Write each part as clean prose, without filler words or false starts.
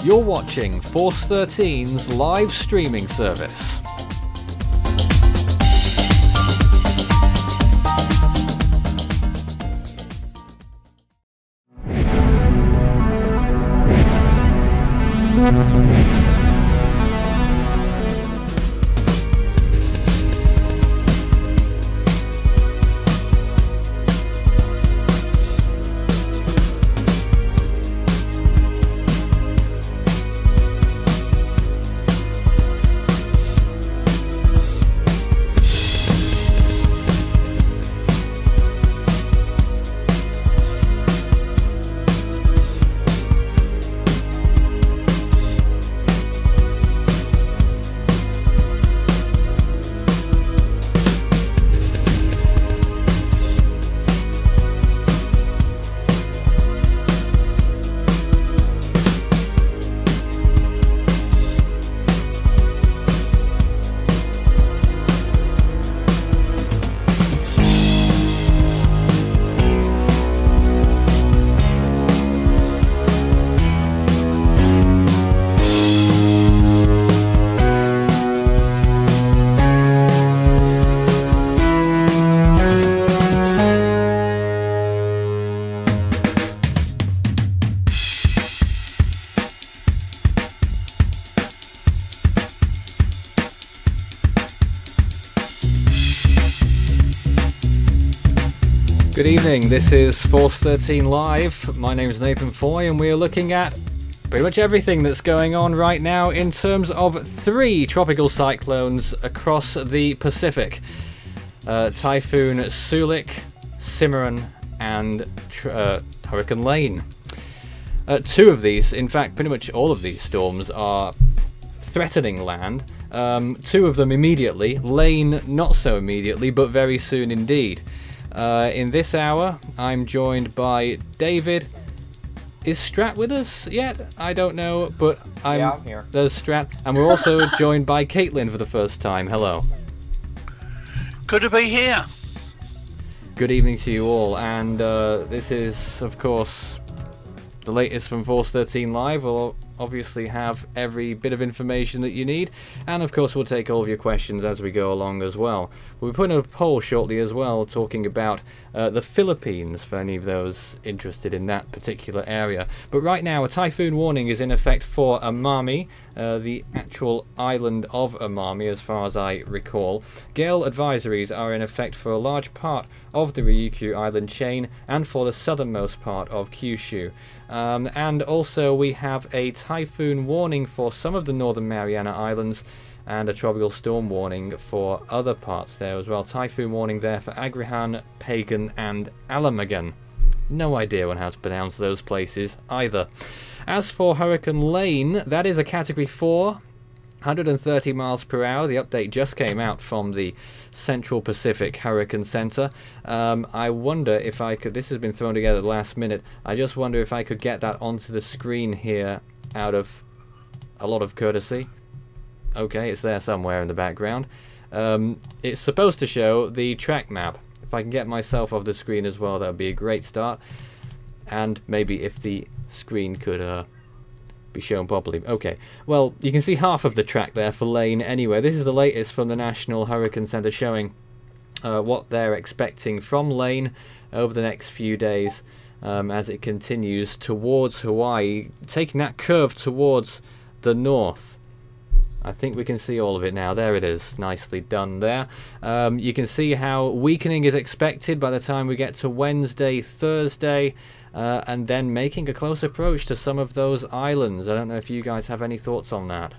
You're watching Force 13's live streaming service. Good evening, this is Force 13 Live. My name is Nathan Foy and we are looking at pretty much everything that's going on right now in terms of 3 tropical cyclones across the Pacific. Typhoon Soulik, Cimaron and Hurricane Lane. 2 of these, in fact pretty much all of these storms are threatening land. 2 of them immediately, Lane not so immediately but very soon indeed. In this hour, I'm joined by David. Is Strat with us yet? I don't know, but I'm here. There's Strat, and we're also joined by Caitlin for the first time. Hello. Good to be here. Good evening to you all, and this is, of course, the latest from Force 13 Live. We'll obviously have every bit of information that you need, and of course we'll take all of your questions as we go along as well. We'll be putting a poll shortly as well talking about the Philippines for any of those interested in that particular area. But right now a typhoon warning is in effect for Amami, the actual island of Amami as far as I recall. Gale advisories are in effect for a large part of the Ryukyu island chain and for the southernmost part of Kyushu. And also we have a typhoon warning for some of the northern Mariana Islands and a tropical storm warning for other parts there as well. Typhoon warning there for Agrihan, Pagan and Alamagan. No idea on how to pronounce those places either. As for Hurricane Lane, that is a Category 4, 130 miles per hour. The update just came out from the Central Pacific Hurricane Center. I wonder if I could, this has been thrown together at the last minute, I just wonder if I could get that onto the screen here out of a lot of courtesy. Okay, it's there somewhere in the background. It's supposed to show the track map. If I can get myself off the screen as well, that would be a great start. And maybe if the screen could be shown properly. Okay, well, you can see half of the track there for Lane anyway. This is the latest from the National Hurricane Center showing what they're expecting from Lane over the next few days as it continues towards Hawaii, taking that curve towards the north. I think we can see all of it now. There it is. Nicely done there. You can see how weakening is expected by the time we get to Wednesday, Thursday, and then making a close approach to some of those islands. I don't know if you guys have any thoughts on that.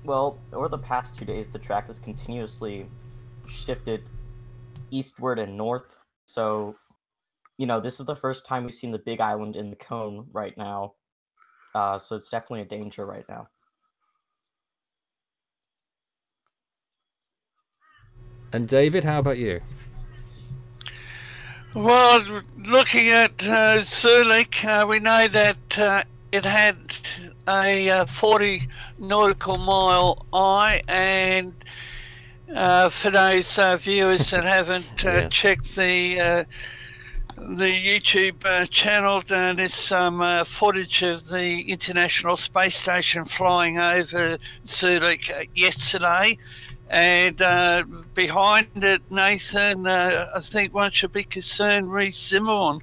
Well, over the past 2 days, the track has continuously shifted eastward and north. So, you know, this is the first time we've seen the big island in the cone right now. So it's definitely a danger right now. And David, how about you? Well, looking at Soulik, we know that it had a 40 nautical mile eye, and for those viewers that haven't Yes. checked the YouTube channel, there's some footage of the International Space Station flying over Soulik yesterday. And behind it, Nathan, I think one should be concerned with Cimaron.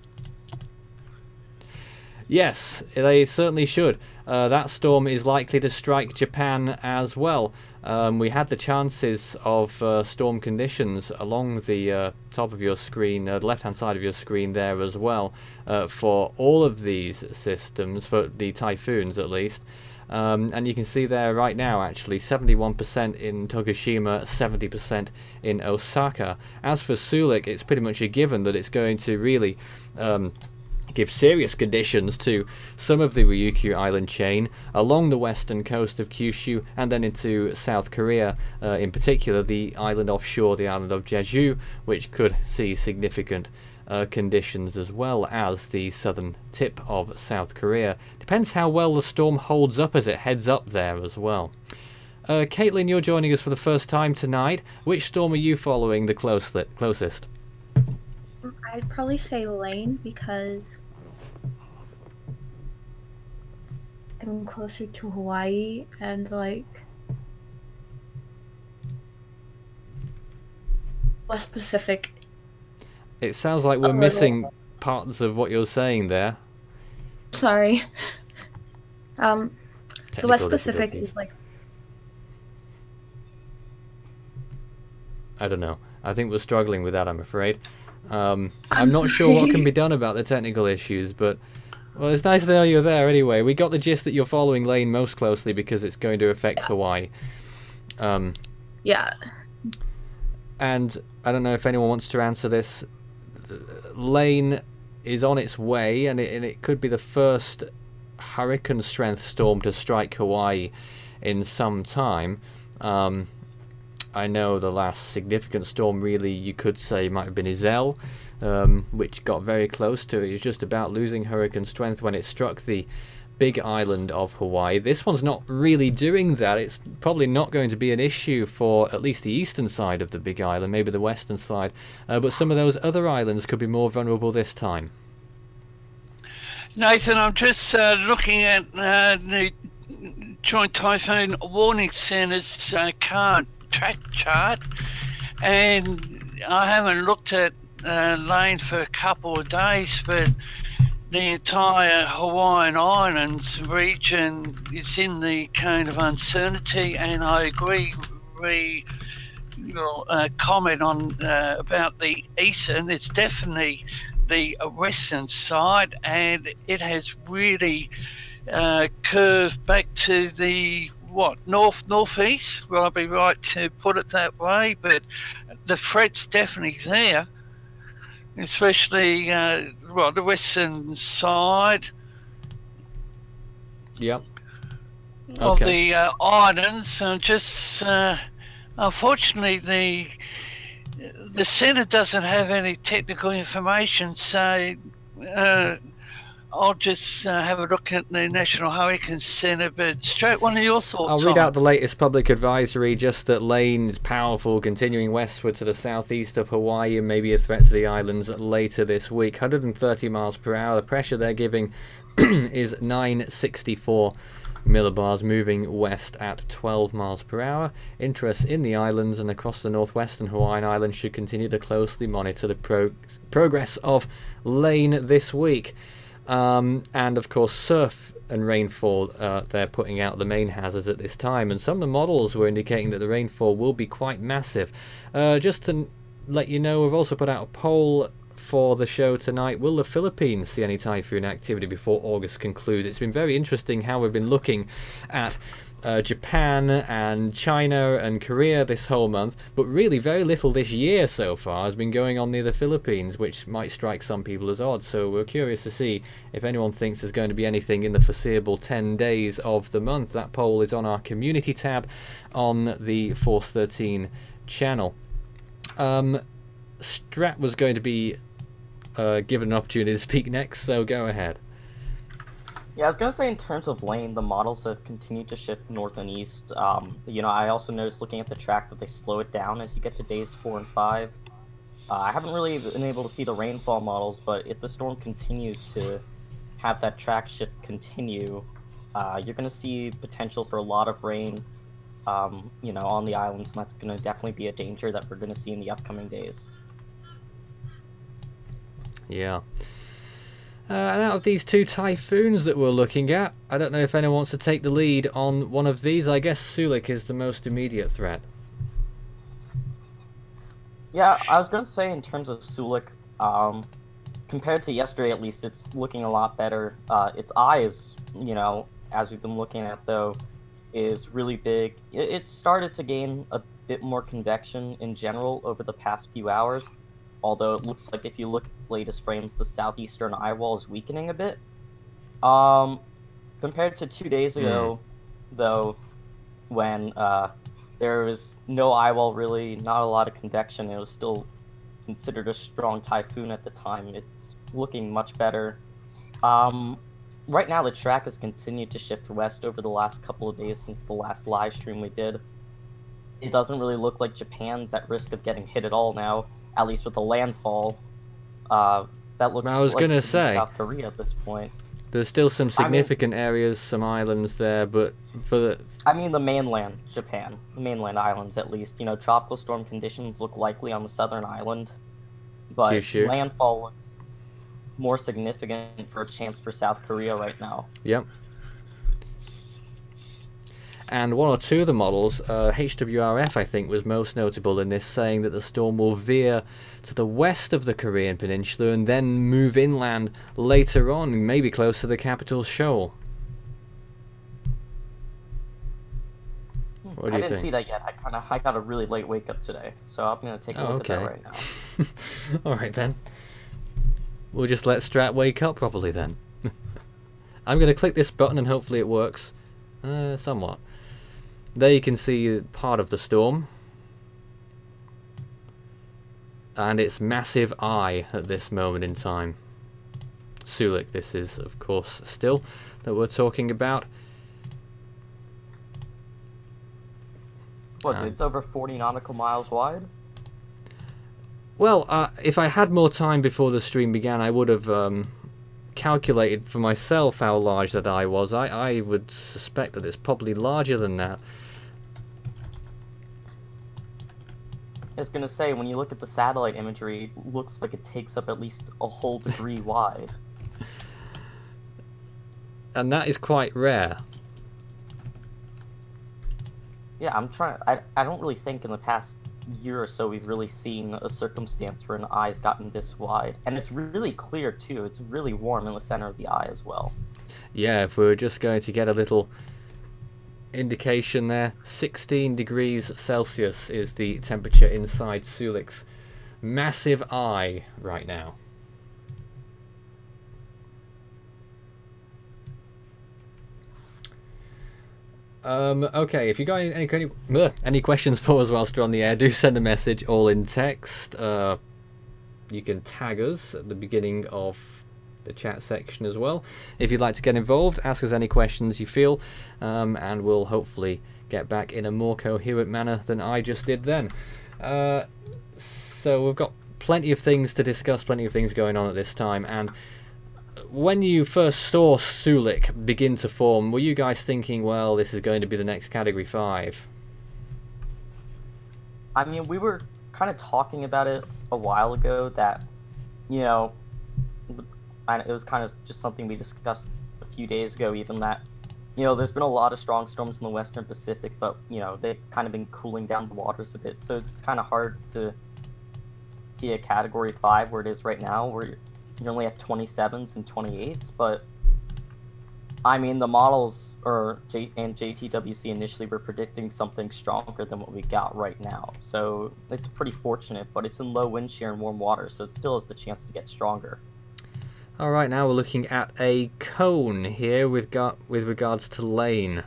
Yes, they certainly should. That storm is likely to strike Japan as well. We had the chances of storm conditions along the top of your screen, the left-hand side of your screen there as well, for all of these systems, for the typhoons at least. And you can see there right now, actually, 71% in Tokushima, 70% in Osaka. As for Soulik, it's pretty much a given that it's going to really give serious conditions to some of the Ryukyu island chain along the western coast of Kyushu and then into South Korea, in particular the island offshore, the island of Jeju, which could see significant conditions, as well as the southern tip of South Korea. Depends how well the storm holds up as it heads up there as well. Caitlin, you're joining us for the first time tonight. Which storm are you following the closest? I'd probably say Lane because I'm closer to Hawaii and like West Pacific. It sounds like we're missing parts of what you're saying there. Sorry. The West Pacific is like... I don't know. I think we're struggling with that, I'm afraid. I'm not sure what can be done about the technical issues, but... Well, it's nice to know you're there anyway. We got the gist that you're following Lane most closely because it's going to affect Hawaii. Yeah. And I don't know if anyone wants to answer this. Lane is on its way, and it could be the first hurricane strength storm to strike Hawaii in some time. I know the last significant storm, really, you could say, might have been Iselle, which got very close to it. It was just about losing hurricane strength when it struck the big island of Hawaii. This one's not really doing that. It's probably not going to be an issue for at least the eastern side of the big island, maybe the western side, but some of those other islands could be more vulnerable this time. Nathan, I'm just looking at the Joint Typhoon Warning Centre's current track chart, and I haven't looked at Lane for a couple of days, but the entire Hawaiian Islands region is in the cone of uncertainty, and I agree with your comment on about the eastern. It's definitely the western side, and it has really curved back to the northeast. Will I be right to put it that way? But the threat's definitely there, especially the western side. Yep. Of the islands. Just unfortunately, the centre doesn't have any technical information, so I'll just have a look at the National Hurricane Centre. But Stuart, what are your thoughts? I'll read out the latest public advisory, just that Lane is powerful, continuing westward to the southeast of Hawaii and maybe a threat to the islands later this week. 130 miles per hour. The pressure they're giving is 964 millibars, moving west at 12 miles per hour. Interest in the islands and across the northwestern Hawaiian Islands should continue to closely monitor the progress of Lane this week. And of course surf and rainfall, they're putting out the main hazards at this time, and some of the models were indicating that the rainfall will be quite massive. Just to let you know, we've also put out a poll for the show tonight. Will the Philippines see any typhoon activity before August concludes? It's been very interesting how we've been looking at Japan and China and Korea this whole month, but really very little this year so far has been going on near the Philippines, which might strike some people as odd. So we're curious to see if anyone thinks there's going to be anything in the foreseeable 10 days of the month. That poll is on our community tab on the Force 13 channel. Strat was going to be given an opportunity to speak next, so go ahead. Yeah, I was going to say in terms of lane, the models have continued to shift north and east. You know, I also noticed looking at the track that they slow it down as you get to days 4 and 5. I haven't really been able to see the rainfall models, but if the storm continues to have that track shift continue, you're going to see potential for a lot of rain, you know, on the islands, and that's going to definitely be a danger that we're going to see in the upcoming days. Yeah. And out of these two typhoons that we're looking at, I don't know if anyone wants to take the lead on one of these. I guess Soulik is the most immediate threat. Yeah, I was going to say in terms of Soulik, compared to yesterday at least, it's looking a lot better. Its eye is, you know, as we've been looking at though, is really big. It started to gain a bit more convection in general over the past few hours, although it looks like if you look at the latest frames, the southeastern eye wall is weakening a bit. Compared to 2 days ago, though, when there was no eye wall really, not a lot of convection, it was still considered a strong typhoon at the time. It's looking much better. Right now the track has continued to shift west over the last couple of days since the last live stream we did. It doesn't really look like Japan's at risk of getting hit at all now, at least with the landfall. That looks I was like gonna say, South Korea at this point. There's still some significant areas, some islands there, but for the... I mean the mainland Japan, the mainland islands at least. You know, tropical storm conditions look likely on the southern island, but Kyushu. Landfall looks more significant for a chance for South Korea right now. Yep. And one or two of the models, HWRF I think was most notable in this, saying that the storm will veer to the west of the Korean peninsula and then move inland later on, maybe close to the capital Seoul. What do you I didn't think? see that yet. I got a really late wake up today, so I'm gonna take a look at that right now. Alright then. We'll just let Strat wake up properly then. I'm gonna click this button and hopefully it works. Somewhat. There you can see part of the storm. And its massive eye at this moment in time. Soulik, this is of course still that we're talking about. It's over 40 nautical miles wide? Well, if I had more time before the stream began, I would have calculated for myself how large that eye was. I would suspect that it's probably larger than that. I was gonna say, when you look at the satellite imagery, it looks like it takes up at least a whole degree wide. And that is quite rare. Yeah, I don't really think in the past year or so we've really seen a circumstance where an eye's gotten this wide. And it's really clear too. It's really warm in the center of the eye as well. Yeah, if we were just going to get a little indication there, 16 degrees Celsius is the temperature inside Soulik's massive eye right now. Okay, if you got any questions for us whilst we're on the air, do send a message, all in text. You can tag us at the beginning of the chat section as well. If you'd like to get involved, ask us any questions you feel, and we'll hopefully get back in a more coherent manner than I just did then. So we've got plenty of things to discuss, plenty of things going on at this time, and when you first saw Soulik begin to form, were you guys thinking, well, this is going to be the next Category 5? I mean, we were kind of talking about it a while ago that, you know, it was kind of just something we discussed a few days ago even, that, you know, there's been a lot of strong storms in the Western Pacific, but, you know, they've kind of been cooling down the waters a bit, so it's kind of hard to see a Category 5 where it is right now, where you're only at 27s and 28s, but I mean the models and JTWC initially were predicting something stronger than what we got right now, so it's pretty fortunate, but it's in low wind shear and warm water, so it still has the chance to get stronger. Alright, now we're looking at a cone here with regards to lane.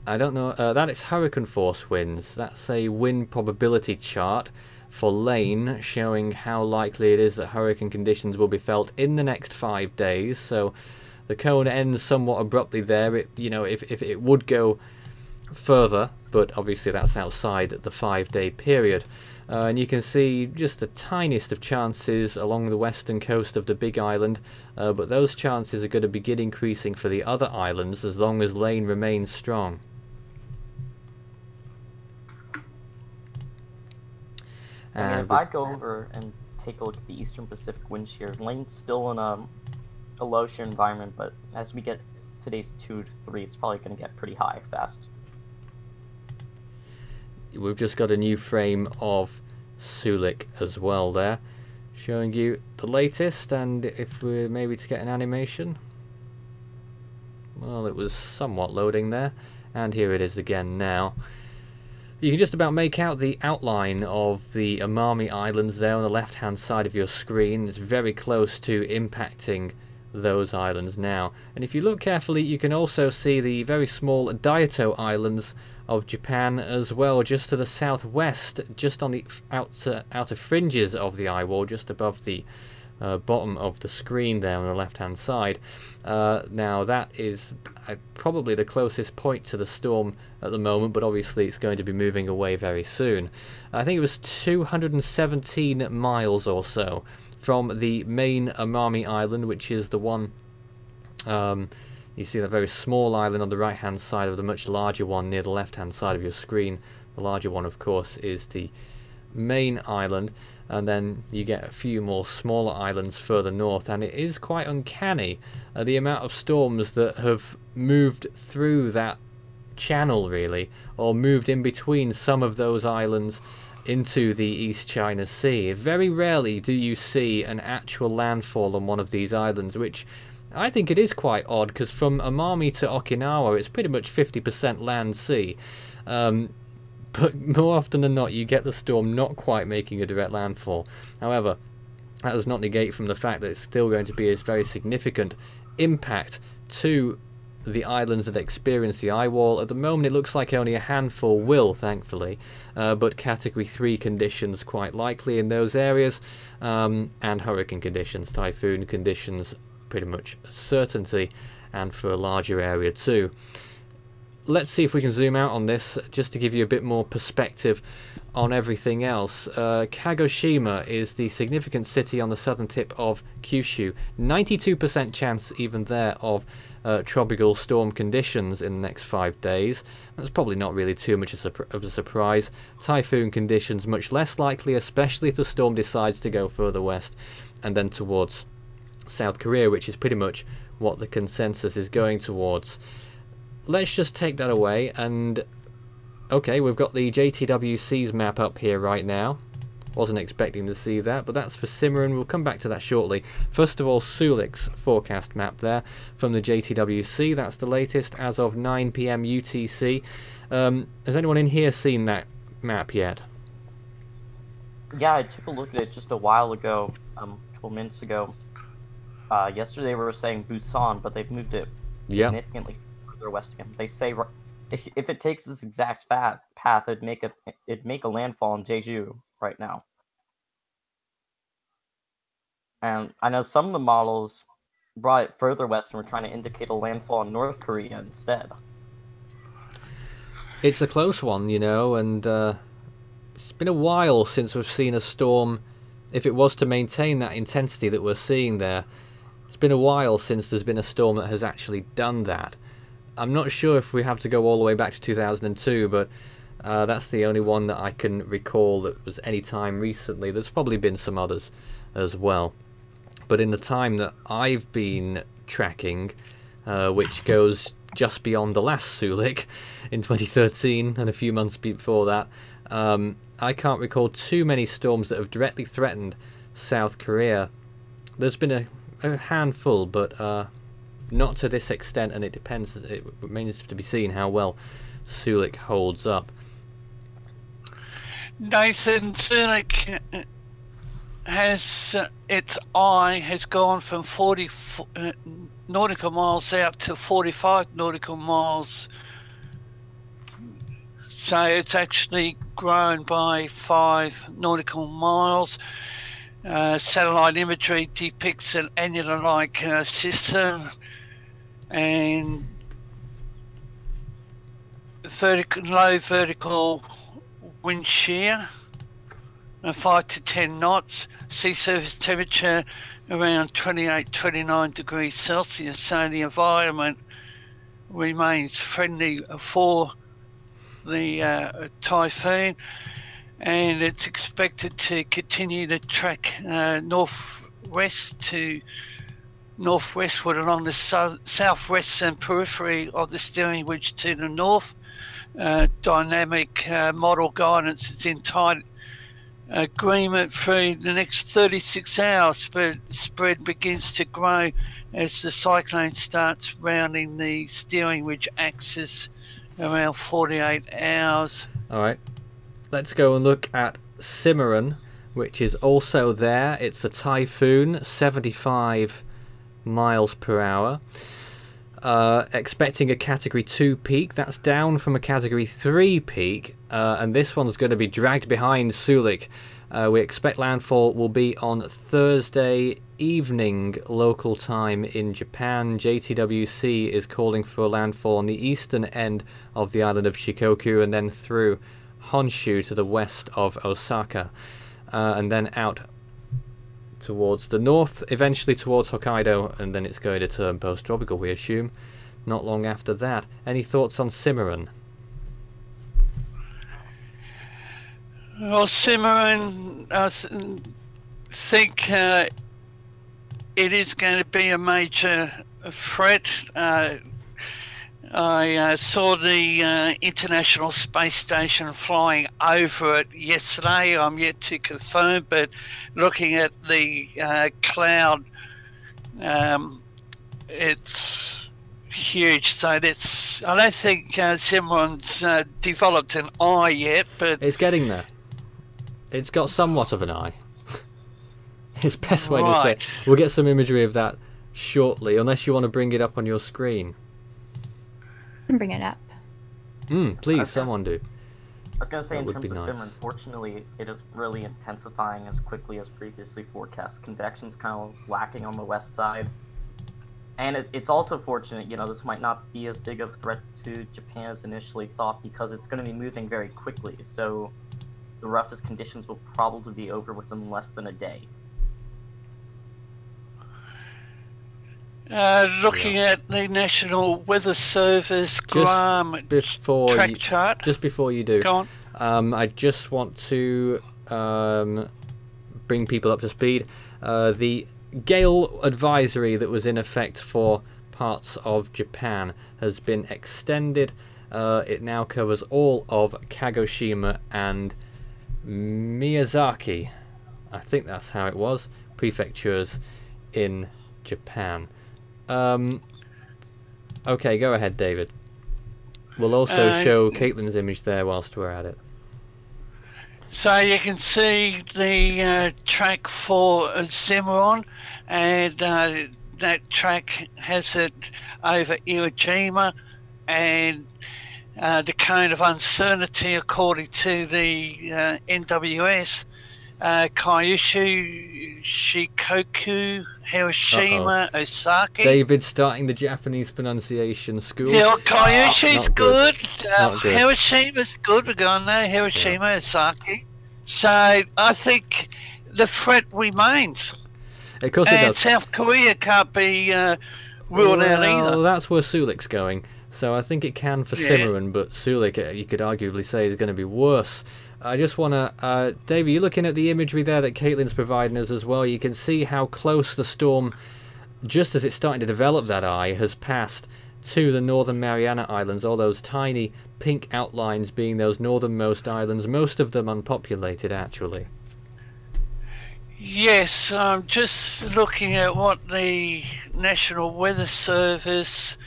I don't know, that is hurricane force winds. That's a wind probability chart for lane, showing how likely it is that hurricane conditions will be felt in the next 5 days. So the cone ends somewhat abruptly there. If it would go further, but obviously that's outside the 5-day period. And you can see just the tiniest of chances along the western coast of the big island, but those chances are going to begin increasing for the other islands as long as Lane remains strong. I mean, if I go over and take a look at the Eastern Pacific wind shear, Lane's still in a low shear environment, but as we get today's 2 to 3, it's probably going to get pretty high fast. We've just got a new frame of Soulik as well there, showing you the latest, and if we're maybe to get an animation, well, it was somewhat loading there, and here it is again now. You can just about make out the outline of the Amami Islands there on the left hand side of your screen. It's very close to impacting those islands now, and if you look carefully you can also see the very small Daito Islands of Japan as well, just to the southwest, just on the outer fringes of the eye wall, just above the bottom of the screen there on the left hand side. Now that is probably the closest point to the storm at the moment, but obviously it's going to be moving away very soon. I think it was 217 miles or so from the main Amami Island, which is the one you see that very small island on the right hand side of the much larger one near the left hand side of your screen. The larger one, of course, is the main island, and then you get a few more smaller islands further north, and it is quite uncanny the amount of storms that have moved through that channel, really, or moved in between some of those islands into the East China Sea. Very rarely do you see an actual landfall on one of these islands, which I think it is quite odd, because from Amami to Okinawa it's pretty much 50% land sea. But more often than not you get the storm not quite making a direct landfall. However, that does not negate from the fact that it's still going to be a very significant impact to the islands that experience the eye wall. At the moment it looks like only a handful will, thankfully, but category 3 conditions quite likely in those areas, and hurricane conditions, typhoon conditions pretty much a certainty, and for a larger area too. Let's see if we can zoom out on this just to give you a bit more perspective on everything else. Kagoshima is the significant city on the southern tip of Kyushu. 92% chance even there of tropical storm conditions in the next 5 days. That's probably not really too much of a surprise. Typhoon conditions much less likely, especially if the storm decides to go further west and then towards South Korea, which is pretty much what the consensus is going towards. Let's just take that away, and okay, we've got the JTWC's map up here right now. Wasn't expecting to see that, but that's for Cimaron. We'll come back to that shortly. First of all, Soulik's forecast map there from the JTWC. That's the latest as of 9 PM UTC. Has anyone in here seen that map yet? Yeah, I took a look at it just a while ago, a couple minutes ago. Yesterday we were saying Busan, but they've moved it significantly further west again. They say if it takes this exact path, it'd make a landfall in Jeju right now. And I know some of the models brought it further west and were trying to indicate a landfall in North Korea instead. It's a close one, you know, and it's been a while since we've seen a storm, if it was to maintain that intensity that we're seeing there. It's been a while since there's been a storm that has actually done that. I'm not sure if we have to go all the way back to 2002, but that's the only one that I can recall that was any time recently. There's probably been some others as well. But in the time that I've been tracking, which goes just beyond the last Soulik in 2013 and a few months before that, I can't recall too many storms that have directly threatened South Korea. There's been a handful, but not to this extent, and it depends. It remains to be seen how well Soulik holds up. Nathan, Soulik has its eye has gone from 40 nautical miles out to 45 nautical miles. So it's actually grown by 5 nautical miles. Satellite imagery depicts an annular-like system, and low vertical wind shear. 5 to 10 knots. Sea surface temperature around 28-29 degrees Celsius. So the environment remains friendly for the typhoon, and it's expected to continue to track northwest to northwestward along the southwestern periphery of the steering wedge to the north. Dynamic model guidance is in tight agreement for the next 36 hours, but spread begins to grow as the cyclone starts rounding the steering wedge axis around 48 hours. All right, let's go and look at Cimaron, which is also there. It's a typhoon, 75 miles per hour. Expecting a category 2 peak. That's down from a category 3 peak, and this one's going to be dragged behind Soulik. We expect landfall will be on Thursday evening local time in Japan. JTWC is calling for a landfall on the eastern end of the island of Shikoku and then through Honshu to the west of Osaka, and then out towards the north, eventually towards Hokkaido, and then it's going to turn post-tropical, we assume, not long after that. Any thoughts on Cimaron? Well, Cimaron, I think it is going to be a major threat. I saw the International Space Station flying over it yesterday. I'm yet to confirm, but looking at the cloud, it's huge. So that's, I don't think Cimaron's developed an eye yet, but it's getting there. It's got somewhat of an eye. It's best way to say it. We'll get some imagery of that shortly, unless you want to bring it up on your screen. Bring it up. Please, someone do. I was going to say, That in would be terms of nice. Cimaron, fortunately, it is really intensifying as quickly as previously forecast. Convection's kind of lacking on the west side. And it's also fortunate, you know, this might not be as big of a threat to Japan as initially thought, because it's going to be moving very quickly. So the roughest conditions will probably be over within less than a day. Looking at the National Weather Service track chart. Just before you do, Go on. I just want to bring people up to speed. The gale advisory that was in effect for parts of Japan has been extended. It now covers all of Kagoshima and Miyazaki. I think that's how it was. Prefectures in Japan. Okay, go ahead, David. We'll also show Caitlin's image there whilst we're at it. So you can see the track for Cimaron, and that track has it over Iwajima, and the kind of uncertainty, according to the NWS, Kyushu, Shikoku, Hiroshima, Osaka. David's starting the Japanese pronunciation school. Yeah, Kyushu's Not good. good. Hiroshima's good. We're going there. Hiroshima, Osaka. So I think the threat remains. Of course it And does. South Korea can't be ruled out either. Well, that's where Soulik's going. So I think it can for Cimaron, but Soulik, you could arguably say, is going to be worse. I just want to... David, you're looking at the imagery there that Caitlin's providing us as well. You can see how close the storm, just as it's starting to develop that eye, has passed to the Northern Mariana Islands, all those tiny pink outlines being those northernmost islands, most of them unpopulated, actually. Yes, I'm just looking at what the National Weather Service...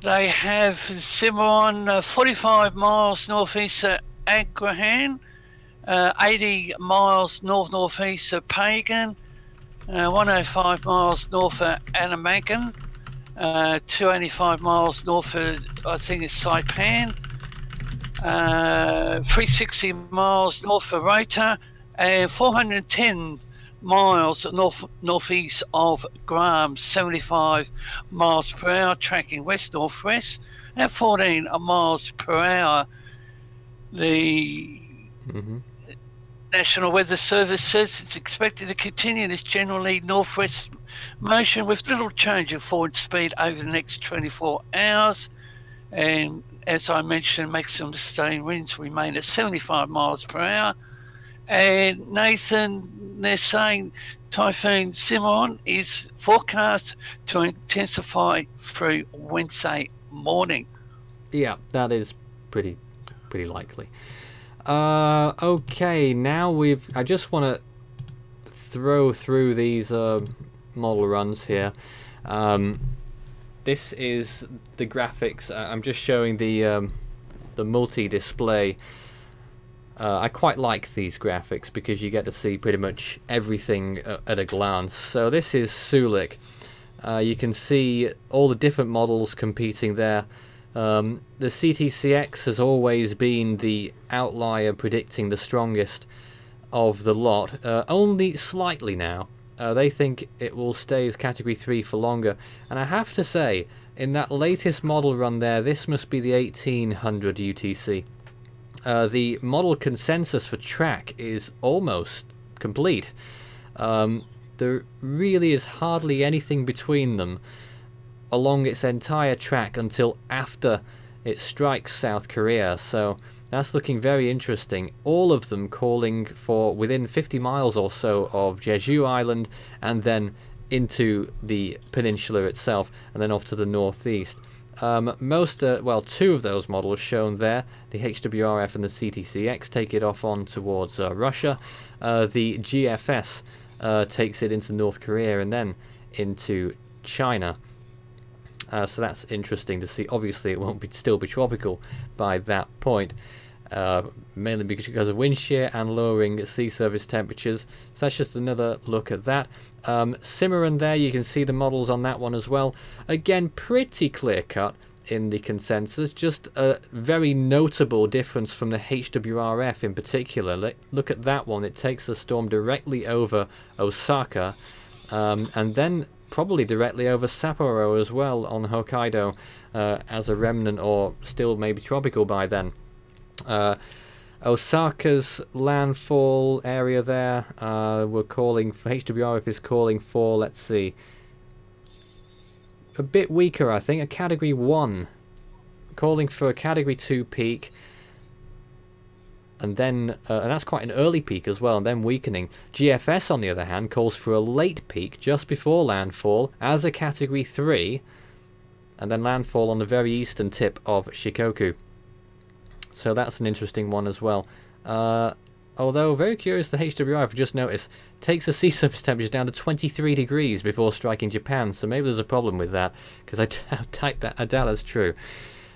they have Cimaron 45 miles northeast of Agrahan, 80 miles north-northeast of Pagan, 105 miles north of Anamagan, 285 miles north of, I think it's Saipan, 360 miles north of Rota, and 410 miles northeast of Graham, 75 miles per hour, tracking west-northwest, at 14 miles per hour. The National Weather Service says it's expected to continue this generally northwest motion with little change of forward speed over the next 24 hours. And as I mentioned, maximum sustained winds remain at 75 miles per hour. And Nathan, they're saying Typhoon Cimaron is forecast to intensify through Wednesday morning. Yeah, that is pretty likely. Okay, now I just want to throw through these model runs here. This is the graphics. I'm just showing the multi-display. I quite like these graphics because you get to see pretty much everything at a glance. So this is Soulik. You can see all the different models competing there. The CTCX has always been the outlier predicting the strongest of the lot, only slightly now. They think it will stay as Category 3 for longer, and I have to say, in that latest model run there, this must be the 1800 UTC. The model consensus for track is almost complete. There really is hardly anything between them along its entire track until after it strikes South Korea, so that's looking very interesting. All of them calling for within 50 miles or so of Jeju Island and then into the peninsula itself and then off to the northeast. Well, two of those models shown there, the HWRF and the CTCX, take it off on towards Russia. The GFS takes it into North Korea and then into China. So that's interesting to see. Obviously, it won't still be tropical by that point, mainly because of wind shear and lowering sea surface temperatures. So that's just another look at that. Cimaron there, you can see the models on that one as well. Again, pretty clear cut in the consensus. Just a very notable difference from the HWRF in particular. Look at that one. It takes the storm directly over Osaka, and then probably directly over Sapporo as well on Hokkaido as a remnant, or still maybe tropical by then. Osaka's landfall area there, we're calling for, HWRF is calling for, let's see, a bit weaker, I think, a Category 1, calling for a Category 2 peak, and then and that's quite an early peak as well, and then weakening. GFS, on the other hand, calls for a late peak just before landfall as a Category 3, and then landfall on the very eastern tip of Shikoku. So that's an interesting one as well. Although, very curious, the HWI, I've just noticed, takes the sea surface temperatures down to 23 degrees before striking Japan, so maybe there's a problem with that, because I doubt that's true.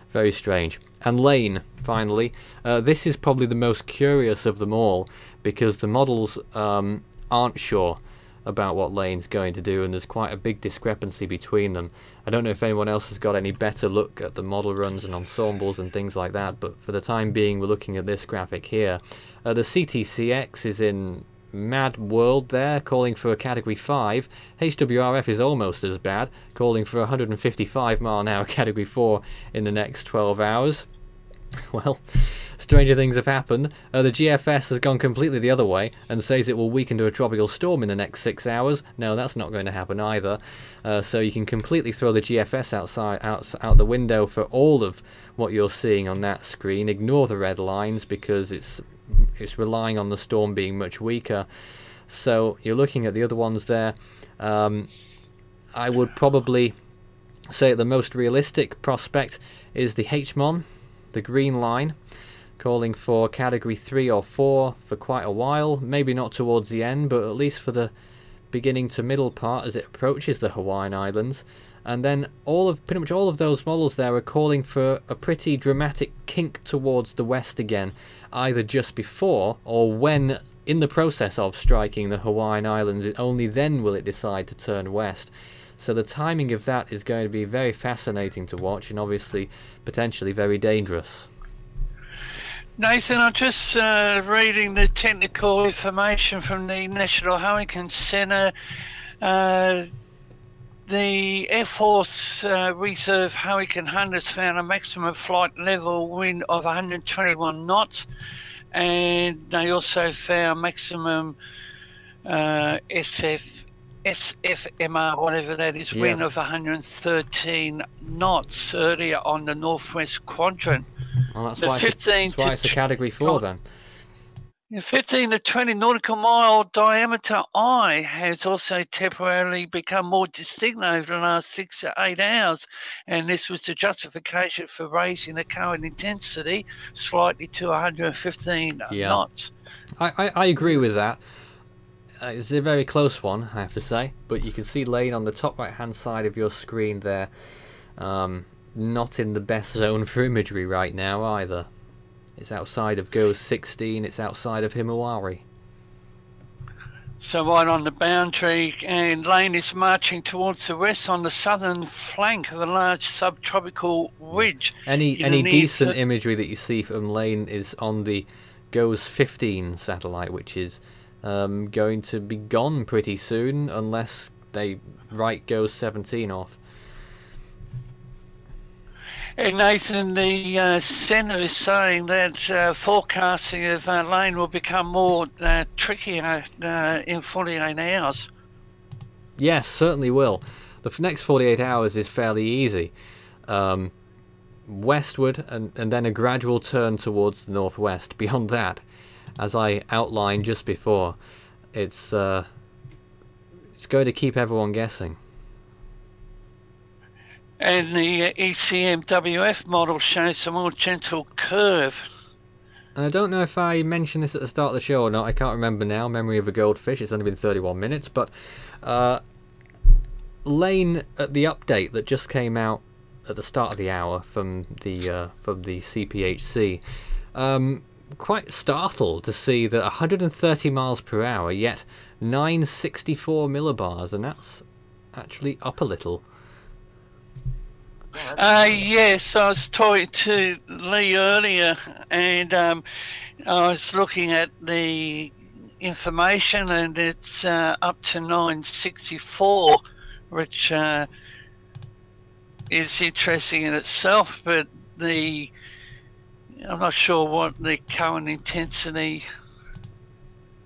Very strange. And Lane, finally. This is probably the most curious of them all, because the models aren't sure about what Lane's going to do, and there's quite a big discrepancy between them. I don't know if anyone else has got any better look at the model runs and ensembles and things like that, but for the time being we're looking at this graphic here. The CTCX is in mad world there, calling for a Category 5. HWRF is almost as bad, calling for 155 mile an hour Category 4 in the next 12 hours. Well, stranger things have happened. The GFS has gone completely the other way and says it will weaken to a tropical storm in the next 6 hours. No, that's not going to happen either. So you can completely throw the GFS out the window for all of what you're seeing on that screen. Ignore the red lines because it's relying on the storm being much weaker. So you're looking at the other ones there. I would probably say the most realistic prospect is the HMON, the green line, calling for Category 3 or 4 for quite a while. Maybe not towards the end, but at least for the beginning to middle part as it approaches the Hawaiian Islands. And then pretty much all of those models there are calling for a pretty dramatic kink towards the west again, either just before or when in the process of striking the Hawaiian Islands. Only then will it decide to turn west. So the timing of that is going to be very fascinating to watch, and obviously potentially very dangerous. Nathan, I'm just reading the technical information from the National Hurricane Center. The Air Force Reserve Hurricane Hunters found a maximum flight level wind of 121 knots and they also found maximum SFMR, whatever that is, wind Yes. of 113 knots earlier on the northwest quadrant. Well, that's The why, 15 that's why it's a Category 4 then. The 15 to 20 nautical mile diameter eye has also temporarily become more distinct over the last 6 to 8 hours, and this was the justification for raising the current intensity slightly to 115 Yeah. knots. I agree with that. It's a very close one, I have to say, but you can see Lane on the top right hand side of your screen there. Not in the best zone for imagery right now either. It's outside of GOES 16, it's outside of Himawari. So right on the boundary, and Lane is marching towards the west on the southern flank of a large subtropical ridge. Any You need decent to- imagery that you see from Lane is on the GOES 15 satellite, which is going to be gone pretty soon unless they write GOES 17 off. And Nathan, the centre is saying that forecasting of Lane will become more trickier in 48 hours. Yes, certainly will. The next 48 hours is fairly easy. Westward and then a gradual turn towards the northwest. Beyond that, as I outlined just before, it's going to keep everyone guessing. And the ECMWF model shows a more gentle curve. And I don't know if I mentioned this at the start of the show or not. I can't remember now. Memory of a goldfish. It's only been 31 minutes. But Lane, at the update that just came out at the start of the hour from the CPHC, quite startled to see that 130 miles per hour, yet 964 millibars, and that's actually up a little. Yes, I was talking to Lee earlier, and I was looking at the information, and it's up to 964, which is interesting in itself. But I'm not sure what the current intensity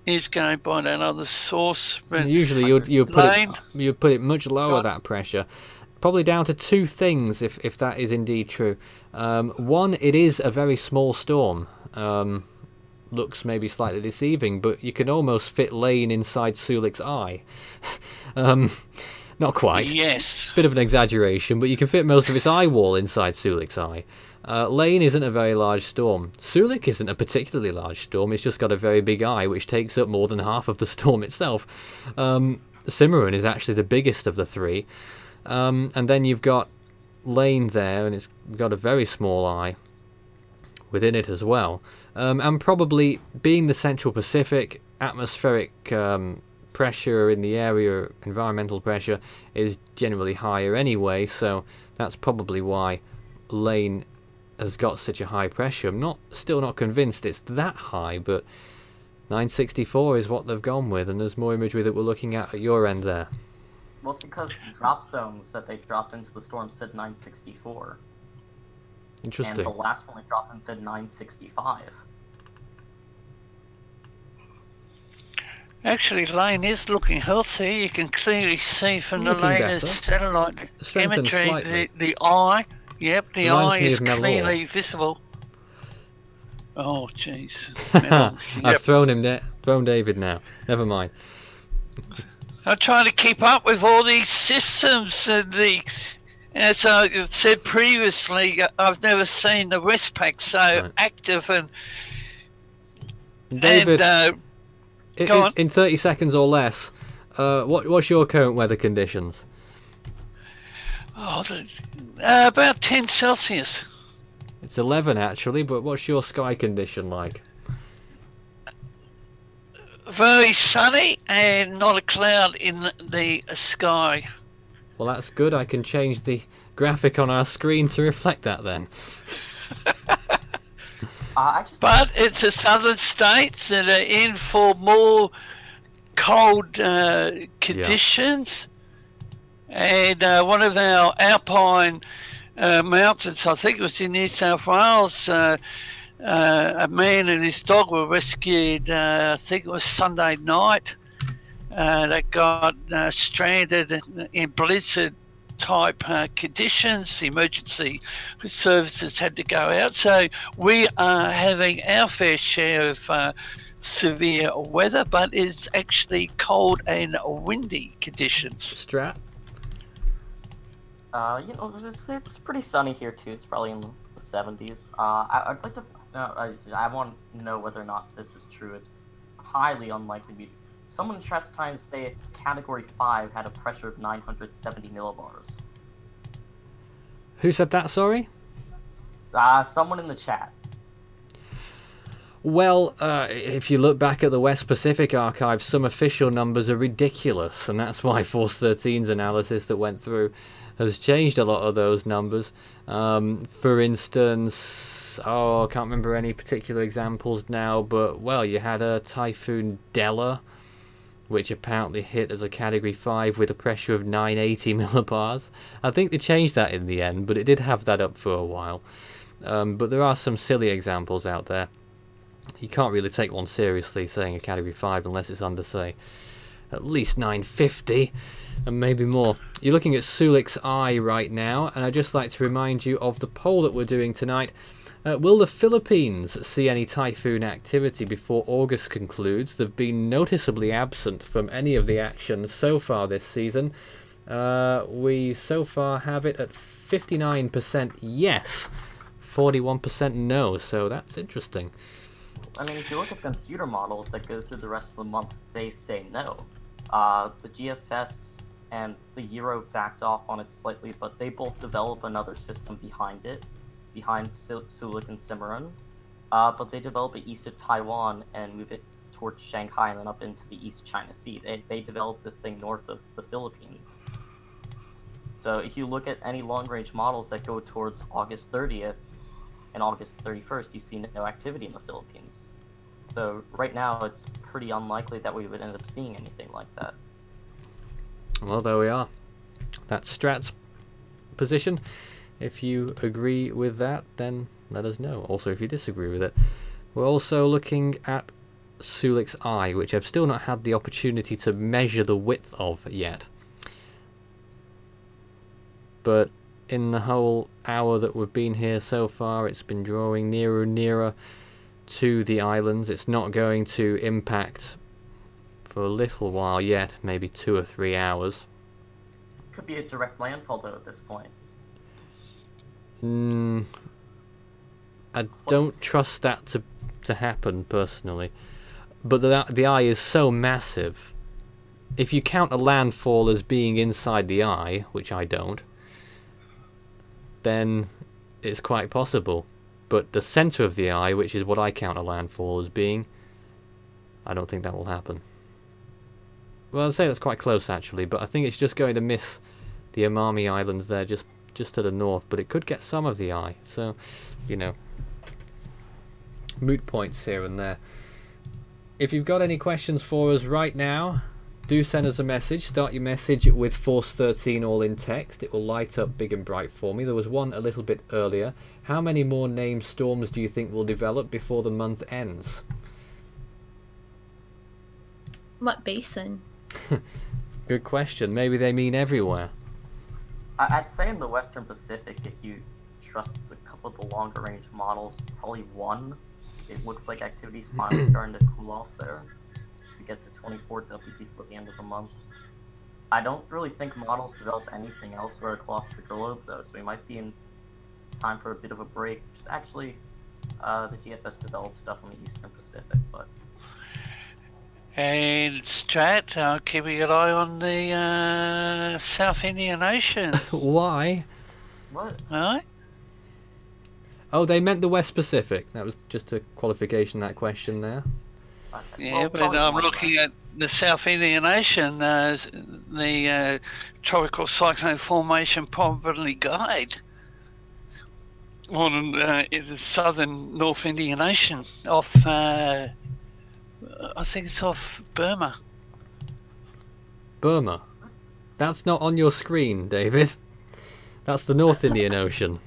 is going by that other source. But usually you'd put it much lower, that pressure. Probably down to two things, if that is indeed true. One, it is a very small storm. Looks maybe slightly deceiving, but you can almost fit Lane inside Soulik's eye. Not quite. Yes. Bit of an exaggeration, but you can fit most of its eye wall inside Soulik's eye. Lane isn't a very large storm. Soulik isn't a particularly large storm. It's just got a very big eye, which takes up more than half of the storm itself. Cimaron is actually the biggest of the three. And then you've got Lane there, and it's got a very small eye within it as well. And probably being the Central Pacific, atmospheric pressure in the area, environmental pressure, is generally higher anyway, so that's probably why Lane has got such a high pressure. I'm still not convinced it's that high, but 964 is what they've gone with, and there's more imagery that we're looking at your end there. Well, it's because drop zones that they dropped into the storm said 964. Interesting. And the last one they dropped in said 965. Actually, Lane is looking healthy. You can clearly see from the Looking latest better. satellite Strengthened imagery slightly. the eye. Yep, the Reminds eye me is of Melor. clearly visible. Oh, jeez. I've thrown David now. Never mind. I'm trying to keep up with all these systems, and as I said previously, I've never seen the Westpac so active and David, go on. in 30 seconds or less, what's your current weather conditions? About 10 Celsius. It's 11 actually, but what's your sky condition like? Very sunny and not a cloud in the sky. Well, that's good. I can change the graphic on our screen to reflect that then. But it's the southern states that are in for more cold conditions. And one of our alpine mountains, I think it was in New South Wales, a man and his dog were rescued, I think it was Sunday night. They got stranded in blizzard type conditions. Emergency services had to go out. So we are having our fair share of severe weather, but it's actually cold and windy conditions. Strat? It's pretty sunny here too. It's probably in the 70s. I'd like to. I want to know whether or not this is true. It's highly unlikely. Someone in chat's trying to say Category 5 had a pressure of 970 millibars. Who said that, sorry? Someone in the chat. Well, if you look back at the West Pacific archive, some official numbers are ridiculous, and that's why Force 13's analysis that went through has changed a lot of those numbers. For instance, I can't remember any particular examples now, but, well, you had a Typhoon Della, which apparently hit as a Category 5 with a pressure of 980 millibars. I think they changed that in the end, but it did have that up for a while. But there are some silly examples out there. You can't really take one seriously saying a Category 5 unless it's under, say, at least 950 and maybe more. You're looking at Soulik's Eye right now, and I'd just like to remind you of the poll that we're doing tonight. Will the Philippines see any typhoon activity before August concludes? They've been noticeably absent from any of the action so far this season. We so far have it at 59% yes, 41% no, so that's interesting. I mean, if you look at computer models that go through the rest of the month, they say no. The GFS and the Euro backed off on it slightly, but they both develop another system behind it, behind Soulik and Cimaron. But they develop it east of Taiwan and move it towards Shanghai and then up into the East China Sea. They developed this thing north of the Philippines. So if you look at any long-range models that go towards August 30th and August 31st, you see no activity in the Philippines. So right now, it's pretty unlikely that we would end up seeing anything like that. Well, there we are. That's Strat's position. If you agree with that, then let us know. Also, if you disagree with it. We're also looking at Soulik's Eye, which I've still not had the opportunity to measure the width of yet. But in the whole hour that we've been here so far, it's been drawing nearer and nearer to the islands. It's not going to impact for a little while yet, maybe 2 or 3 hours. Could be a direct landfall though at this point. I don't trust that to happen personally. But the eye is so massive. If you count a landfall as being inside the eye, which I don't, then it's quite possible. But the centre of the eye, which is what I count a landfall as being, I don't think that will happen. Well, I'd say that's quite close actually, but I think it's just going to miss the Amami Islands there, just to the north, but it could get some of the eye, so, you know, moot points here and there. If you've got any questions for us right now, do send us a message. Start your message with Force 13 all in text. It will light up big and bright for me. There was one a little bit earlier. How many more named storms do you think will develop before the month ends? What basin? Good question. Maybe they mean everywhere. I'd say in the Western Pacific, if you trust a couple of the longer range models, probably one. It looks like activity's finally starting to cool off there. We get to 24 WP before the end of the month. I don't really think models develop anything elsewhere across the globe though, so we might be in time for a bit of a break. Actually, the GFS develops stuff on the Eastern Pacific, but... And Strat, keeping an eye on the South Indian Ocean. Why? What? Right? Oh, they meant the West Pacific. That was just a qualification, that question there. Okay. Yeah, Well, but probably I'm one looking then. at the South Indian Ocean, the tropical cyclone formation probability guide on the southern North Indian Ocean off, I think it's off Burma. Burma. That's not on your screen, David. That's the North Indian Ocean.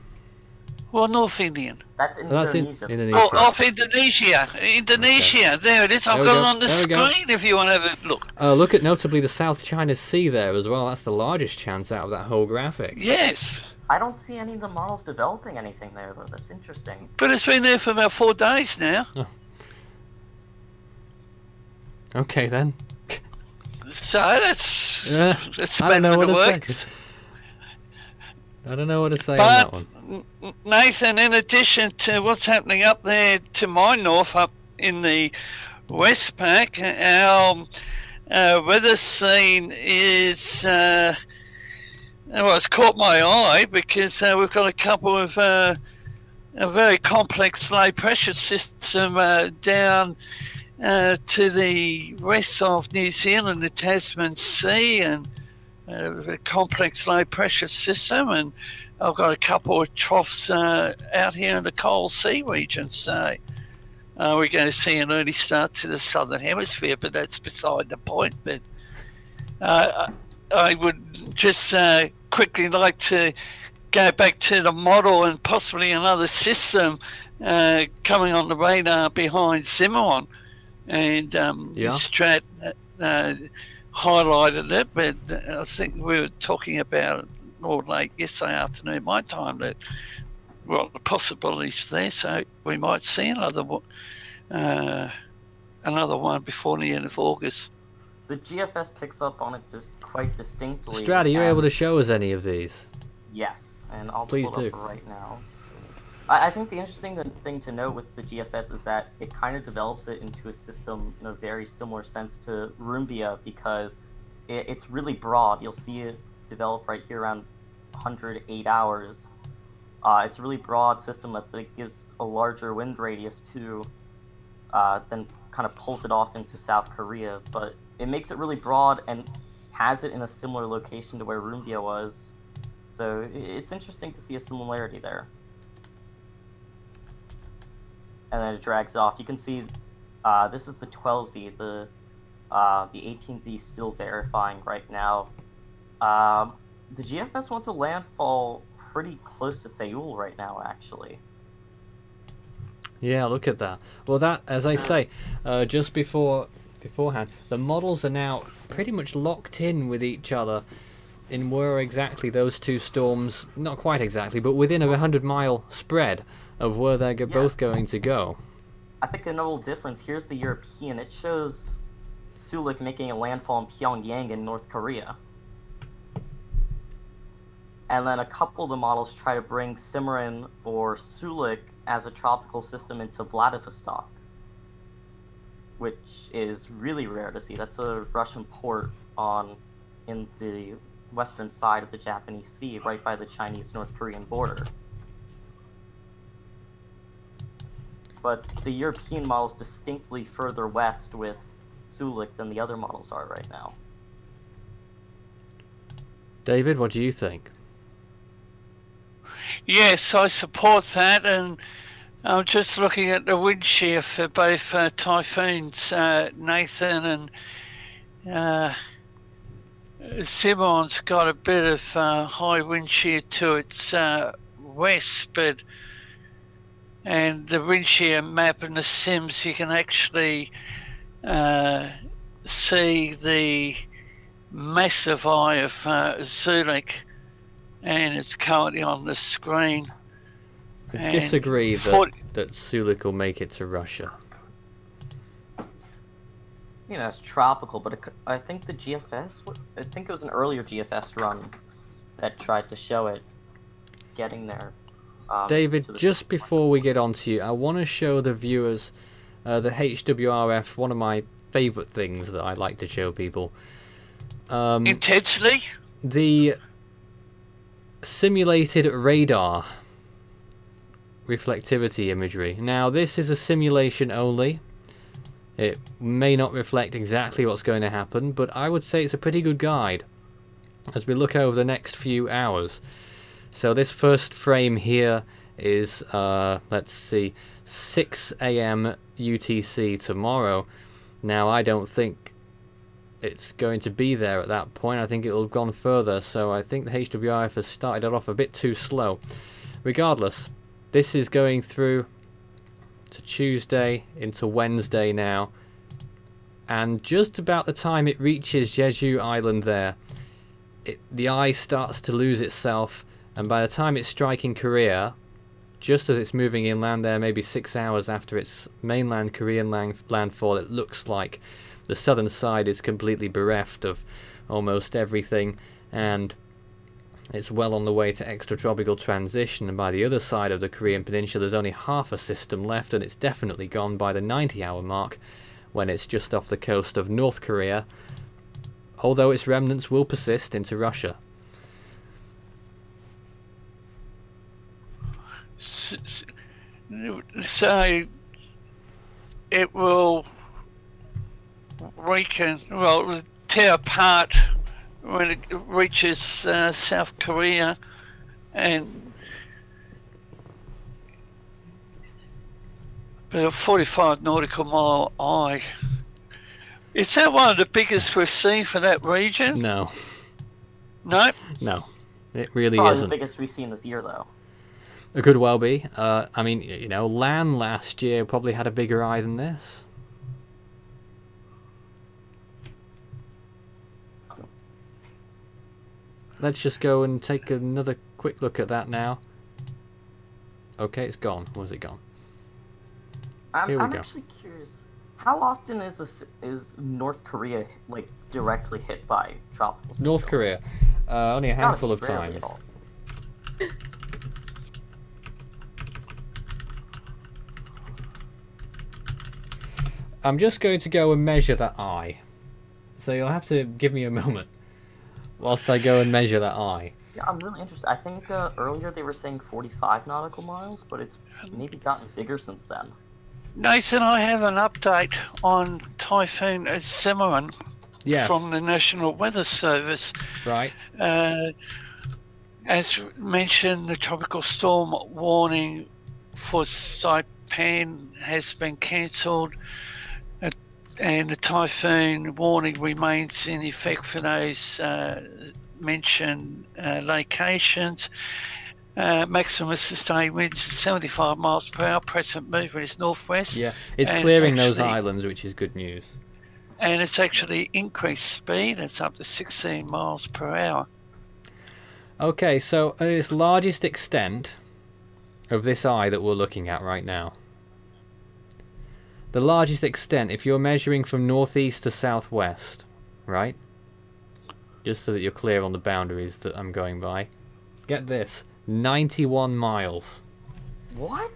or North Indian? That's That's in Indonesia. Indonesia. Oh, off Indonesia. Indonesia. There it is. I've There we got go. it on the There we go. screen if you want to have a look. Look at notably the South China Sea there as well. That's the largest chance out of that whole graphic. Yes. I don't see any of the models developing anything there, though. That's interesting. But it's been there for about 4 days now. Okay then. So that's I don't know what to say. I don't know what to say on that one. Nathan, in addition to what's happening up there to my north, up in the Westpac, our weather scene is well, it's caught my eye because we've got a couple of a very complex low pressure system down to the west of New Zealand, the Tasman Sea, and a complex low pressure system, and I've got a couple of troughs out here in the Coral Sea region, so we're going to see an early start to the southern hemisphere, but that's beside the point. But I would just quickly like to go back to the model and possibly another system coming on the radar behind Cimaron, and Strat highlighted it, but I think we were talking about it all late yesterday afternoon my time that, well, the possibilities there, so we might see another one before the end of August. The GFS picks up on it just quite distinctly. Strat, are you able to show us any of these? Yes, and I'll Please pull it up right now. I think the interesting thing to note with the GFS is that it kind of develops it into a system in a very similar sense to Rumbia, because it's really broad. You'll see it develop right here around 108 hours. It's a really broad system that gives a larger wind radius to, then kind of pulls it off into South Korea. But it makes it really broad and has it in a similar location to where Rumbia was. So it's interesting to see a similarity there. And then it drags off. You can see this is the 12Z. The 18Z is still verifying right now. The GFS wants a landfall pretty close to Seoul right now, actually. Yeah, look at that. Well, that, as I say, just beforehand, the models are now pretty much locked in with each other in where exactly those two storms, not quite exactly, but within a 100-mile spread of where they're both going to go. I think a notable difference, here's the European. It shows Soulik making a landfall in Pyongyang in North Korea. And then a couple of the models try to bring Cimaron or Soulik as a tropical system into Vladivostok, which is really rare to see. That's a Russian port in the western side of the Japanese Sea, right by the Chinese-North Korean border. But the European model is distinctly further west with Soulik than the other models are right now. David, what do you think? Yes, I support that, and I'm just looking at the wind shear for both typhoons, Nathan, and Cimaron's got a bit of high wind shear to its west, and the wind shear map in the sims, you can actually see the massive eye of Soulik, and it's currently on the screen. I disagree that Soulik will make it to Russia. You know, it's tropical, but I think the GFS, I think it was an earlier GFS run that tried to show it getting there. David, just before we get on to you, I want to show the viewers the HWRF, one of my favourite things that I like to show people. Intensely? The simulated radar reflectivity imagery. Now, this is a simulation only. It may not reflect exactly what's going to happen, but I would say it's a pretty good guide as we look over the next few hours. So this first frame here is, let's see, 6 AM UTC tomorrow. Now, I don't think it's going to be there at that point. I think it will have gone further, so I think the HWRF has started it off a bit too slow. Regardless, This is going through to Tuesday into Wednesday now, and just about the time it reaches Jeju Island there, the eye starts to lose itself, and by the time it's striking Korea, just as it's moving inland there, maybe 6 hours after its mainland Korean landfall, it looks like the southern side is completely bereft of almost everything, and it's well on the way to extratropical transition. And by the other side of the Korean peninsula, there's only half a system left, and it's definitely gone by the 90-hour mark when it's just off the coast of North Korea, although its remnants will persist into Russia. So it will tear apart when it reaches South Korea, and a 45 nautical mile eye. Is that one of the biggest we've seen for that region? No. No? No. It really Probably isn't. the biggest we've seen this year, though. It could well be. I mean, you know, Lan last year probably had a bigger eye than this. Let's just go and take another quick look at that now. Okay, it's gone. Where's it gone? Here we I'm go. actually curious. How often is North Korea like directly hit by tropical systems? North Korea. Only a It's gotta handful be of rarely times. at all. I'm just going to go and measure that eye. So you'll have to give me a moment whilst I go and measure that eye. Yeah, I'm really interested. I think earlier they were saying 45 nautical miles, but it's maybe gotten bigger since then. Nathan, I have an update on Typhoon Cimaron Yes. from the National Weather Service. Right. As mentioned, the tropical storm warning for Saipan has been cancelled, and the typhoon warning remains in effect for those mentioned locations. Maximum sustained winds 75 miles per hour. Present movement is northwest. Yeah, it's and clearing those actually- islands, which is good news. And it's actually increased speed. It's up to 16 miles per hour. Okay, so at its largest extent of this eye that we're looking at right now, the largest extent, if you're measuring from northeast to southwest, right? Just so that you're clear on the boundaries that I'm going by. Get this, 91 miles. What?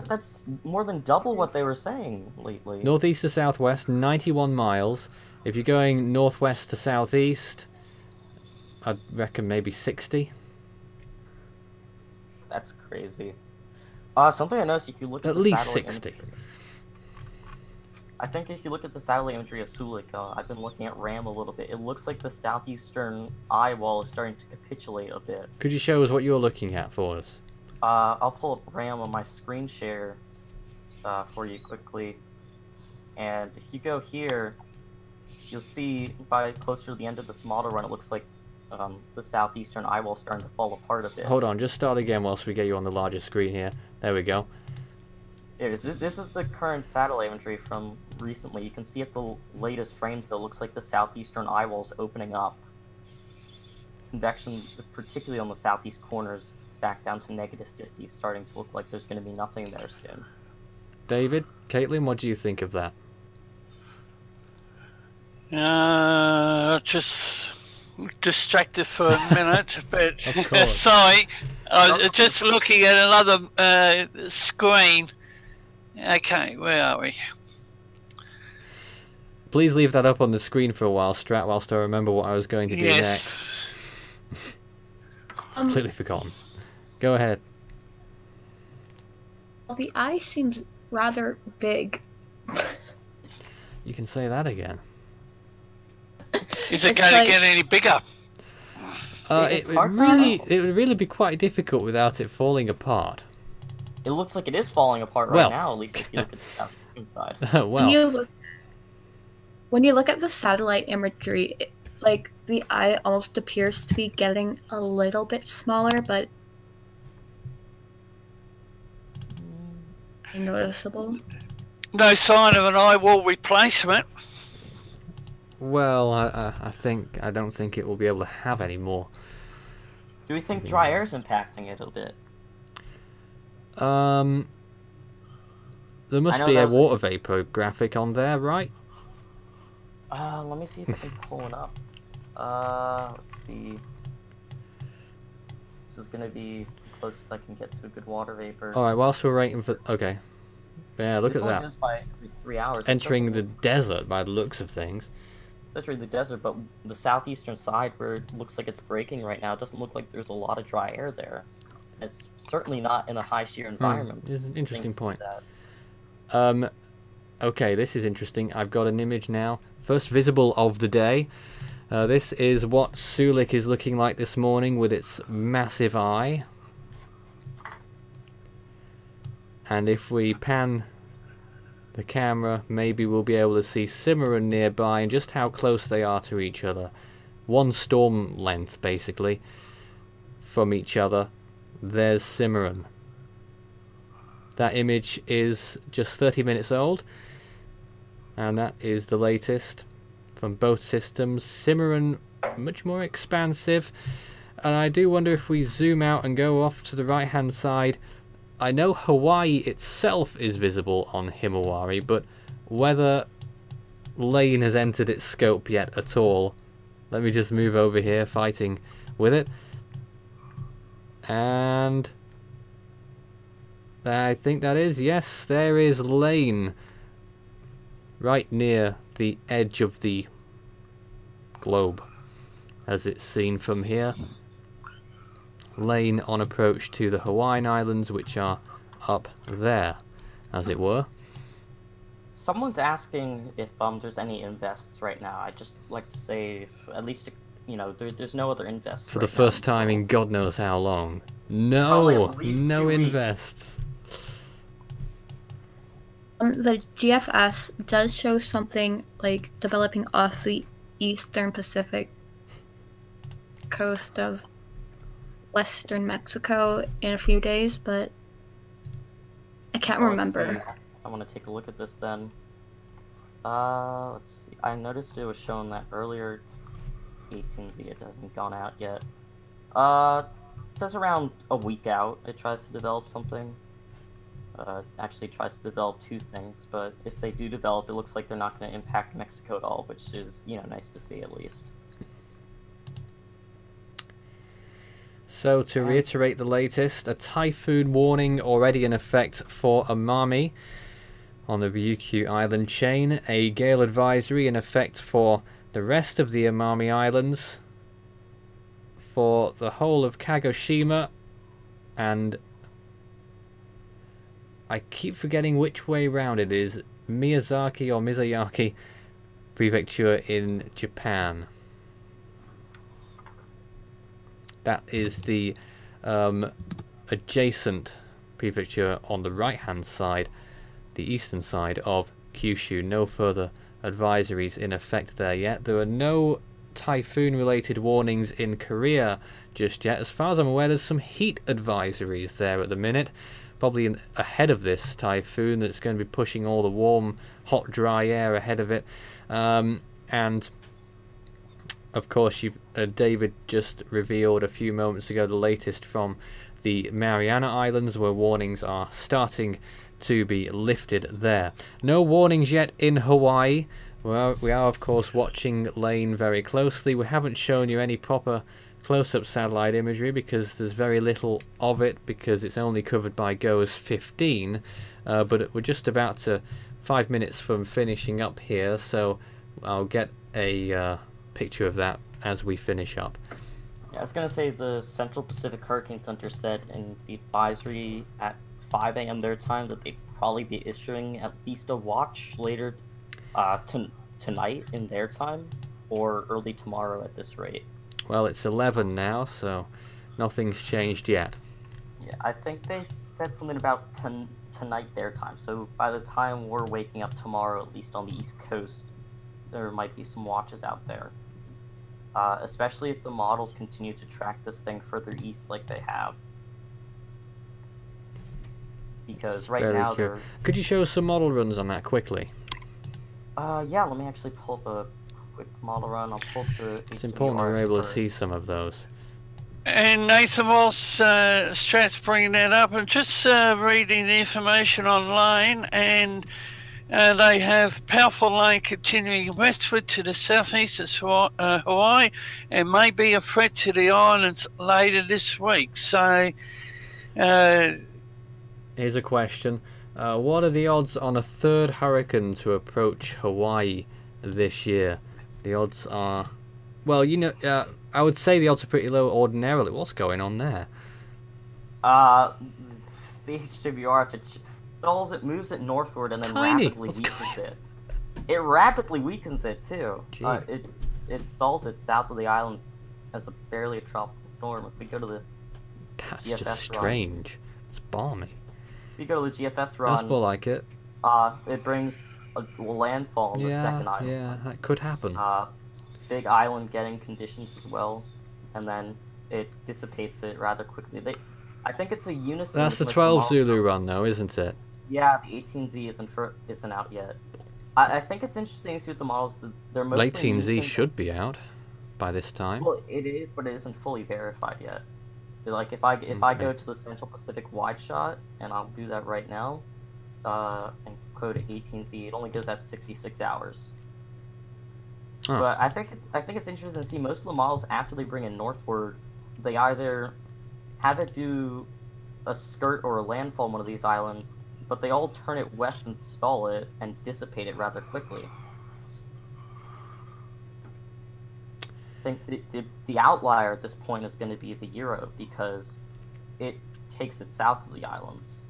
That's more than double what they were saying lately. Northeast to southwest, 91 miles. If you're going northwest to southeast, I'd reckon maybe 60. That's crazy. Something I noticed if you look at At the least satellite 60. imagery, I think if you look at the satellite imagery of Soulik, I've been looking at RAM a little bit. It looks like the southeastern eye wall is starting to capitulate a bit. Could you show us what you're looking at for us? I'll pull up RAM on my screen share for you quickly. And if you go here, you'll see by closer to the end of this model run, it looks like the southeastern eye wall starting to fall apart a bit. Hold on, just start again whilst we get you on the larger screen here. There we go. This is the current satellite imagery from recently. You can see at the latest frames that it looks like the southeastern eye wall's opening up. Convection, particularly on the southeast corners, back down to -50, starting to look like there's going to be nothing there soon. David, Caitlin, what do you think of that? Just distracted for a minute, but Of course. sorry, I was just looking at another screen. Okay, where are we? Please leave that up on the screen for a while, Strat, whilst I remember what I was going to do Yes. next. Completely forgotten. Go ahead. Well, the eye seems rather big. You can say that again. Is it It's going like- to get any bigger? It's hard to tell. It would really be quite difficult without it falling apart. It looks like it is falling apart right Well. now, at least if you look at the south inside. Well, When you look at the satellite imagery, like the eye almost appears to be getting a little bit smaller, but noticeable? No sign of an eye wall replacement. Well, I don't think it will be able to have any more. Do we think dry air is impacting it a bit? There must know be that a was water vapor graphic on there, right? Let me see if I can pull it up. Let's see. This is gonna be the closest I can get to a good water vapor. Alright, whilst we're waiting for... Okay. Yeah, look This at only that. goes by every 3 hours. Entering the desert by the looks of things. It's entering the desert, but the southeastern side where it looks like it's breaking right now, it doesn't look like there's a lot of dry air there. It's certainly not in a high shear environment. It's an interesting point. That. Okay, this is interesting. I've got an image now. First visible of the day. This is what Soulik is looking like this morning with its massive eye. And if we pan the camera, maybe we'll be able to see Cimaron nearby and just how close they are to each other. One storm length, basically, from each other. There's Cimaron. That image is just 30 minutes old, and that is the latest from both systems. Cimaron, much more expansive, and I do wonder if we zoom out and go off to the right hand side. I know Hawaii itself is visible on Himawari, but whether Lane has entered its scope yet at all. Let me just move over here, fighting with it. And I think that is, yes, there is Lane. Right near the edge of the globe, as it's seen from here. Lane on approach to the Hawaiian Islands, which are up there, as it were. Someone's asking if there's any invests right now. I'd just like to say, at least, you know, there's no other invests. For the first time in God knows how long. No, no invests. The GFS does show something like developing off the eastern Pacific coast of western Mexico in a few days, but I can't remember. I want to take a look at this then. Let's see. I noticed it was showing that earlier 18Z. It hasn't gone out yet. It says around a week out it tries to develop something. Actually tries to develop two things, but if they do develop, it looks like they're not going to impact Mexico at all, which is, you know, nice to see at least. So, to reiterate the latest, a typhoon warning already in effect for Amami on the Ryukyu Island chain, a gale advisory in effect for the rest of the Amami Islands, for the whole of Kagoshima, and I keep forgetting which way round it is, Miyazaki or Mizuyaki Prefecture in Japan. That is the adjacent prefecture on the right hand side, the eastern side of Kyushu. No further advisories in effect there yet. There are no typhoon related warnings in Korea just yet. As far as I'm aware, there's some heat advisories there at the minute. Probably ahead of this typhoon that's going to be pushing all the warm, hot, dry air ahead of it. And of course, David just revealed a few moments ago the latest from the Mariana Islands, where warnings are starting to be lifted there. No warnings yet in Hawaii. Well, we are of course watching Lane very closely. We haven't shown you any proper close-up satellite imagery because there's very little of it, because it's only covered by GOES 15, but we're just about to 5 minutes from finishing up here, so I'll get a picture of that as we finish up. Yeah, I was gonna say the Central Pacific Hurricane Center said in the advisory at 5 a.m. their time that they'd probably be issuing at least a watch later tonight in their time, or early tomorrow at this rate. Well, it's 11 now, so nothing's changed yet. Yeah, I think they said something about tonight their time, so by the time we're waking up tomorrow, at least on the East Coast, there might be some watches out there. Especially if the models continue to track this thing further east like they have. because right Very now cool. Could you show us some model runs on that quickly? yeah, let me actually pull up a quick model run. I'll pull up the. It's important we're able to see some of those. And Nathan, whilst Strat's bringing that up, I'm just reading the information online, and they have powerful line continuing westward to the southeast of Hawaii, and may be a threat to the islands later this week. So, here's a question. What are the odds on a third hurricane to approach Hawaii this year? The odds are... Well, you know, I would say the odds are pretty low ordinarily. What's going on there? The HWR, if it stalls, it moves it northward and then rapidly weakens it. It rapidly weakens it, too. It stalls it south of the islands as barely a tropical storm. If we go to the That's GFS just strange. Run, it's balmy. If you go to the GFS run... That's more like it. It brings a landfall on the second island. Yeah, that could happen. Big island getting conditions as well, and then it dissipates it rather quickly. I think it's a unison. That's the 12 Zulu run, though, isn't it? Yeah, the 18Z isn't out yet. I think it's interesting to see what the models. They're mostly 18Z should be out by this time. Well, it is, but it isn't fully verified yet. Like if I go to the Central Pacific wide shot, and I'll do that right now, and quote 18Z, it only goes at 66 hours. Huh. But I think it's interesting to see most of the models after they bring it northward, they either have it do a skirt or a landfall on one of these islands, but they all turn it west and stall it and dissipate it rather quickly. I think the outlier at this point is going to be the Euro, because it takes it south of the islands.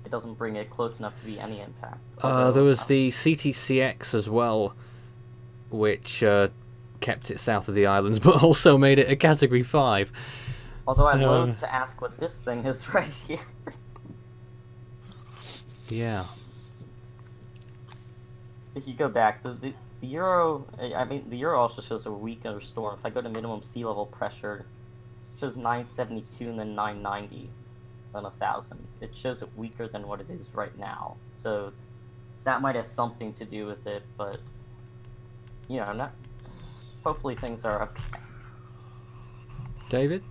It doesn't bring it close enough to be any impact. There was the CTCX as well, which kept it south of the islands, but also made it a Category 5. Although I'd love to ask what this thing is right here. Yeah. If you go back, the Euro, I mean, the Euro also shows a weaker storm. If I go to minimum sea level pressure, it shows 972 and then 990, then 1,000. It shows it weaker than what it is right now. So that might have something to do with it, but, you know, hopefully things are okay. David?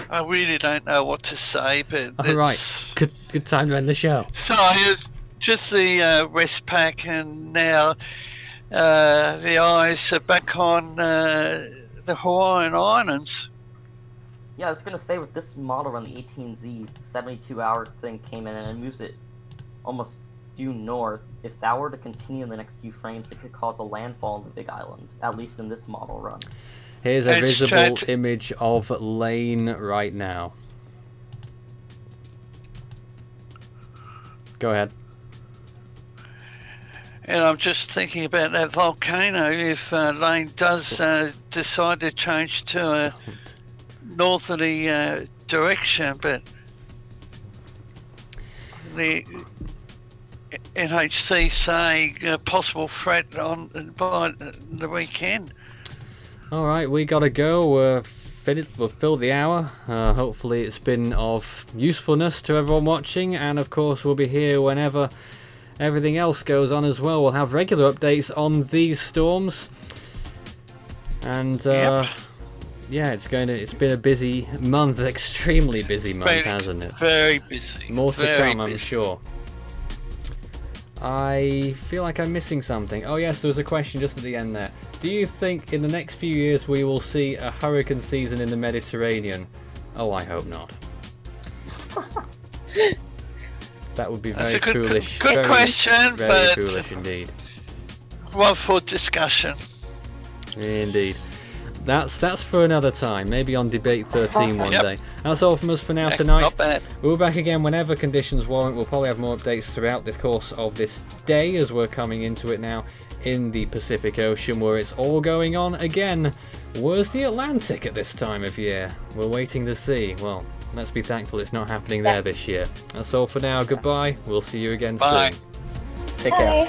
I really don't know what to say, but right, good time to end the show. So it's just the rest pack, and now the eyes are back on the Hawaiian Islands. Yeah, I was gonna say, with this model run, the 18Z, the 72-hour thing came in and it moves it almost due north. If that were to continue in the next few frames, it could cause a landfall on the Big Island, at least in this model run. Here's a visible image of Lane right now. Go ahead. And I'm just thinking about that volcano. If Lane does decide to change to a northerly direction, but the NHC say possible threat by the weekend. Alright, we gotta go. We'll fill the hour. Hopefully it's been of usefulness to everyone watching, and of course we'll be here whenever everything else goes on as well. We'll have regular updates on these storms. And yeah, it's been a busy month, extremely busy month, hasn't it? Very busy. More to come, I'm sure. I feel like I'm missing something. Oh yes, there was a question just at the end there. Do you think in the next few years we will see a hurricane season in the Mediterranean? Oh, I hope not. That would be very foolish. Good question, very but foolish indeed. One for discussion. Indeed. That's for another time, maybe on Debate 13 one day. That's all from us for now tonight. Not bad. We'll be back again whenever conditions warrant. We'll probably have more updates throughout the course of this day, as we're coming into it now in the Pacific Ocean, where it's all going on again. Where's the Atlantic at this time of year? We're waiting to see. Well, let's be thankful it's not happening there this year. That's all for now. Goodbye. We'll see you again soon. Take care.